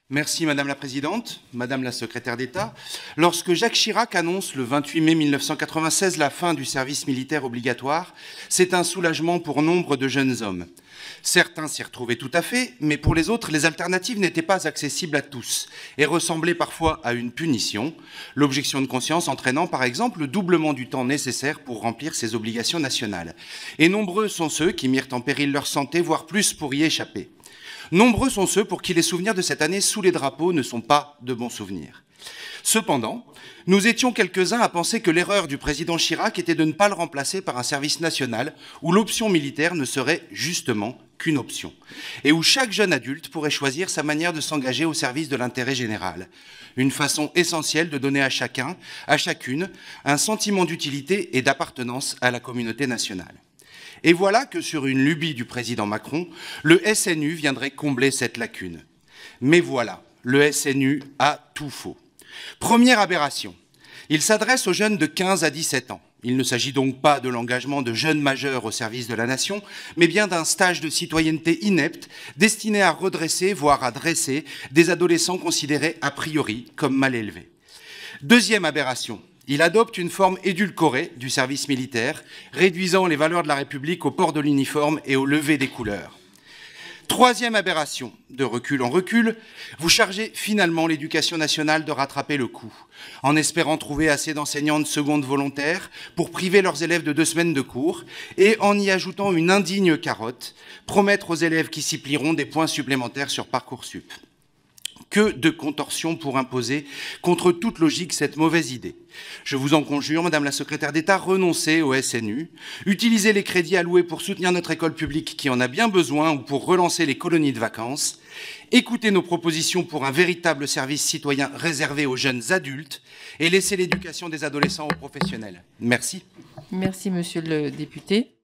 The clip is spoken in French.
Merci Madame la Présidente, Madame la Secrétaire d'État. Lorsque Jacques Chirac annonce le 28 mai 1996 la fin du service militaire obligatoire, c'est un soulagement pour nombre de jeunes hommes. Certains s'y retrouvaient tout à fait, mais pour les autres, les alternatives n'étaient pas accessibles à tous et ressemblaient parfois à une punition, l'objection de conscience entraînant par exemple le doublement du temps nécessaire pour remplir ses obligations nationales. Et nombreux sont ceux qui mirent en péril leur santé, voire plus pour y échapper. Nombreux sont ceux pour qui les souvenirs de cette année sous les drapeaux ne sont pas de bons souvenirs. Cependant, nous étions quelques-uns à penser que l'erreur du président Chirac était de ne pas le remplacer par un service national où l'option militaire ne serait justement qu'une option et où chaque jeune adulte pourrait choisir sa manière de s'engager au service de l'intérêt général. Une façon essentielle de donner à chacun, à chacune, un sentiment d'utilité et d'appartenance à la communauté nationale. Et voilà que sur une lubie du président Macron, le SNU viendrait combler cette lacune. Mais voilà, le SNU a tout faux. Première aberration, il s'adresse aux jeunes de 15 à 17 ans. Il ne s'agit donc pas de l'engagement de jeunes majeurs au service de la nation, mais bien d'un stage de citoyenneté inepte destiné à redresser, voire à dresser, des adolescents considérés a priori comme mal élevés. Deuxième aberration, il adopte une forme édulcorée du service militaire, réduisant les valeurs de la République au port de l'uniforme et au lever des couleurs. Troisième aberration, de recul en recul, vous chargez finalement l'éducation nationale de rattraper le coup, en espérant trouver assez d'enseignants de seconde volontaire pour priver leurs élèves de 2 semaines de cours et en y ajoutant une indigne carotte, promettre aux élèves qui s'y plieront des points supplémentaires sur Parcoursup. Que de contorsions pour imposer contre toute logique cette mauvaise idée. Je vous en conjure, Madame la Secrétaire d'État, renoncez au SNU, utilisez les crédits alloués pour soutenir notre école publique qui en a bien besoin ou pour relancer les colonies de vacances, écoutez nos propositions pour un véritable service citoyen réservé aux jeunes adultes et laissez l'éducation des adolescents aux professionnels. Merci. Merci, Monsieur le député.